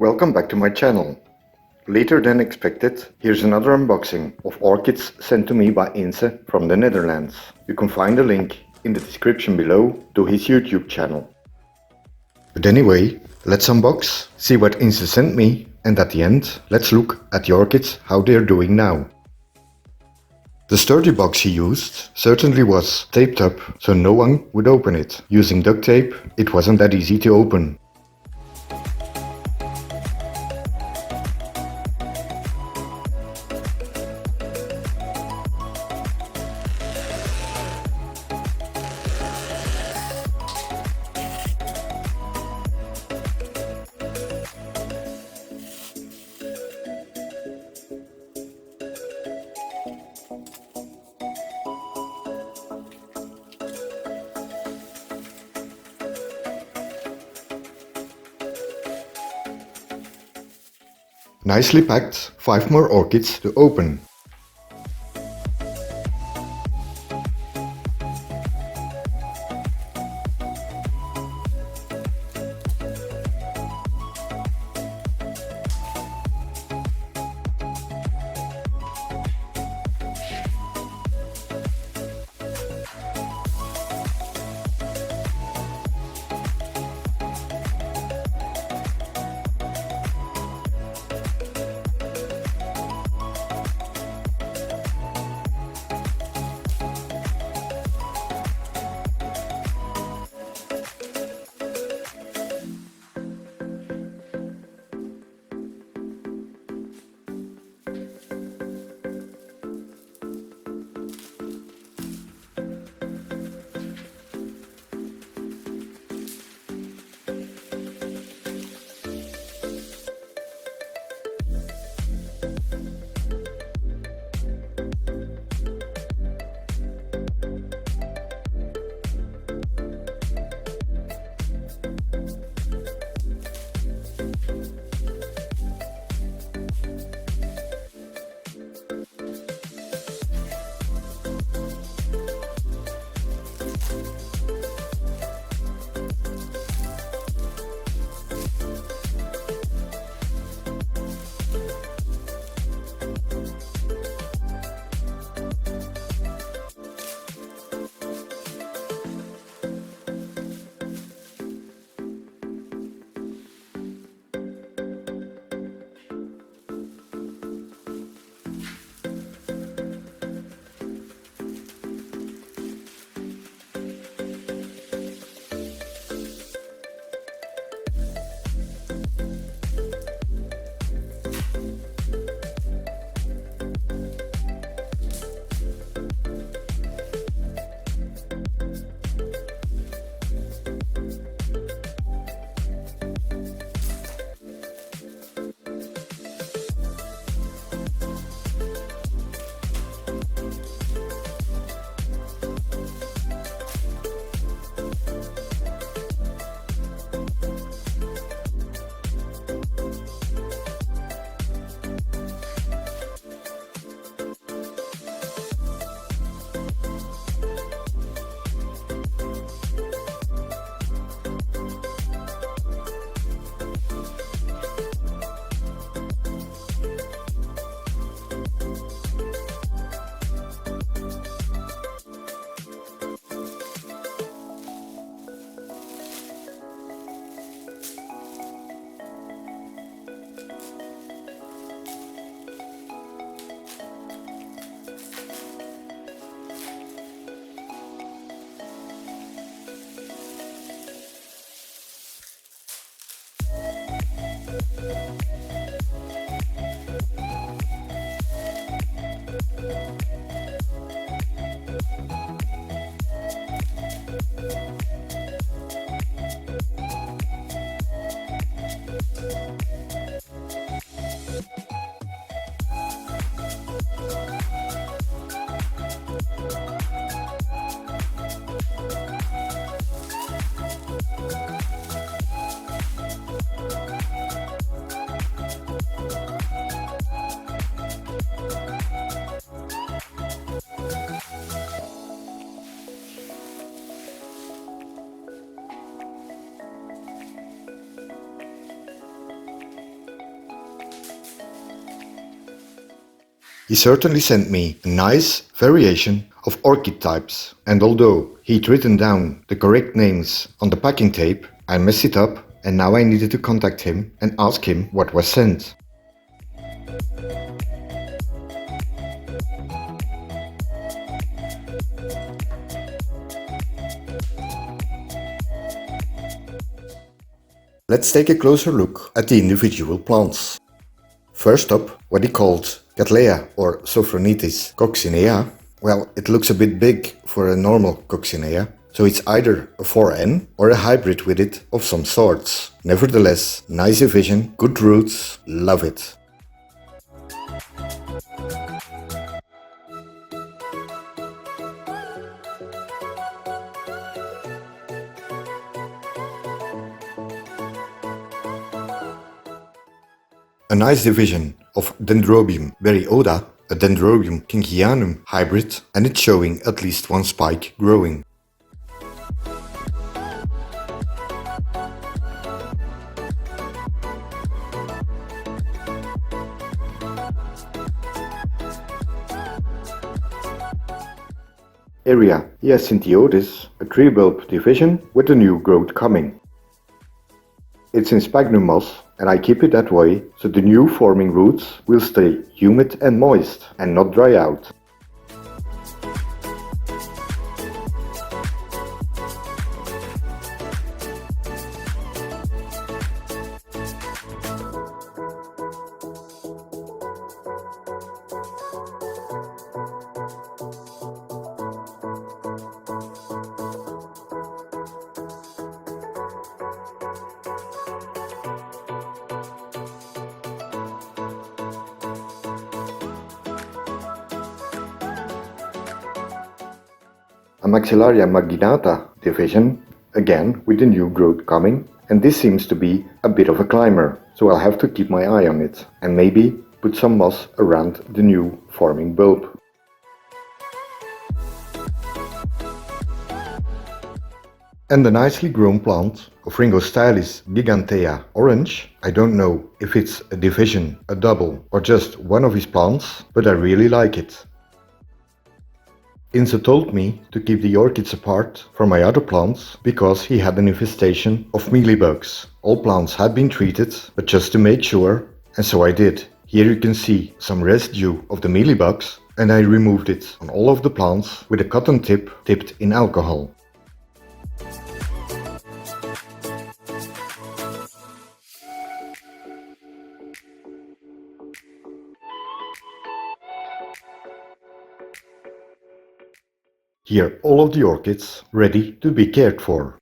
Welcome back to my channel. Later than expected, here's another unboxing of orchids sent to me by Ynse from the Netherlands. You can find a link in the description below to his YouTube channel. But anyway, let's unbox, see what Ynse sent me, and at the end, let's look at the orchids, how they're doing now. The sturdy box he used certainly was taped up so no one would open it. Using duct tape, it wasn't that easy to open. Nicely packed, 5 more orchids to open. He certainly sent me a nice variation of orchid types, and although he'd written down the correct names on the packing tape, I messed it up and now I needed to contact him and ask him what was sent. Let's take a closer look at the individual plants. First up, what he called Cattleya or Sophronitis coccinea. Well, it looks a bit big for a normal coccinea, so it's either a 4N or a hybrid with it of some sorts. Nevertheless, nice division, good roots, love it. A nice division of Dendrobium Berry Oda, a Dendrobium kingianum hybrid, and it's showing at least one spike growing. Eria, hyacinthoides, a tree bulb division with a new growth coming. It's in sphagnum moss and I keep it that way so the new forming roots will stay humid and moist and not dry out. A Maxillaria marginata division, again with the new growth coming, and this seems to be a bit of a climber, so I'll have to keep my eye on it and maybe put some moss around the new forming bulb. And the nicely grown plant of Rynchostylis Gigantea orange. I don't know if it's a division, a double or just one of his plants, but I really like it. Ynse told me to keep the orchids apart from my other plants because he had an infestation of mealybugs. All plants had been treated, but just to make sure, and so I did. Here you can see some residue of the mealybugs and I removed it on all of the plants with a cotton tip dipped in alcohol. Here all of the orchids ready to be cared for.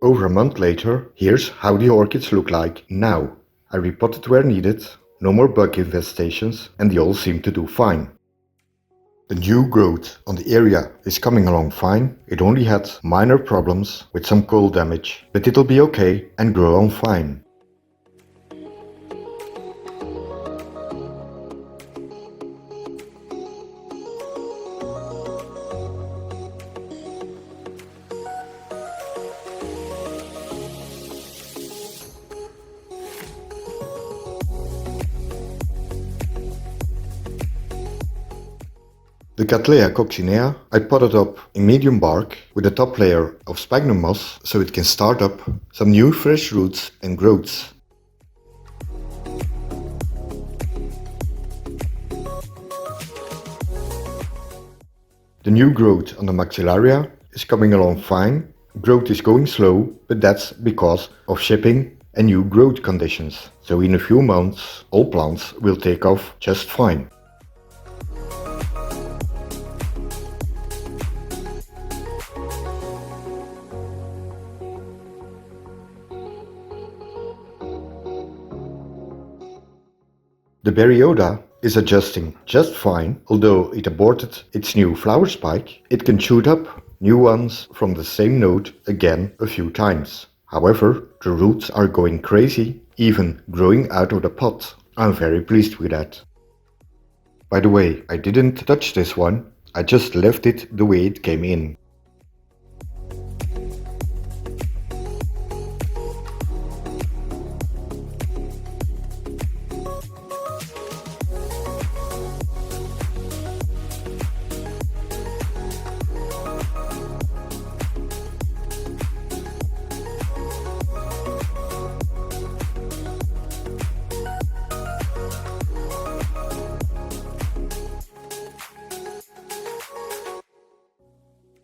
Over a month later, here's how the orchids look like now. I repotted where needed. No more bug infestations and they all seem to do fine. The new growth on the area is coming along fine. It only had minor problems with some cold damage, but it'll be okay and grow on fine. The Cattleya coccinea I potted up in medium bark with a top layer of sphagnum moss so it can start up some new fresh roots and growths. The new growth on the Maxillaria is coming along fine. Growth is going slow, but that's because of shipping and new growth conditions. So in a few months all plants will take off just fine. The Berry Oda is adjusting just fine, although it aborted its new flower spike. It can shoot up new ones from the same node again a few times. However, the roots are going crazy even growing out of the pot. I'm very pleased with that. By the way, I didn't touch this one, I just left it the way it came in.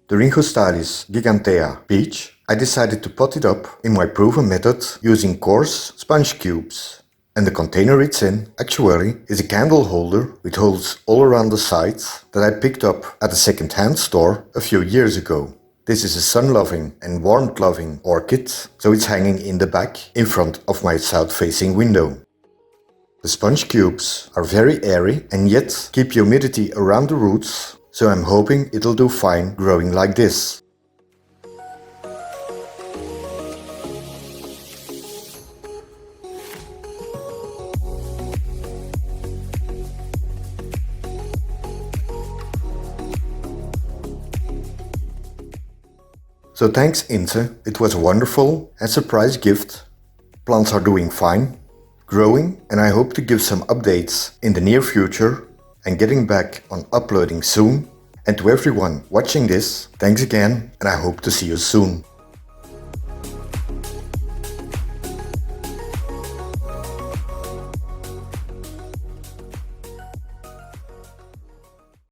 The Rynchostylis Gigantea peach, I decided to pot it up in my proven method using coarse sponge cubes. And the container it's in actually is a candle holder with holes all around the sides that I picked up at a second-hand store a few years ago. This is a sun-loving and warmth-loving orchid, so it's hanging in the back in front of my south-facing window. The sponge cubes are very airy and yet keep humidity around the roots, so I'm hoping it'll do fine growing like this. So thanks Ynse, it was a wonderful and surprise gift. Plants are doing fine, growing, and I hope to give some updates in the near future and getting back on uploading soon. And to everyone watching this, thanks again, and I hope to see you soon.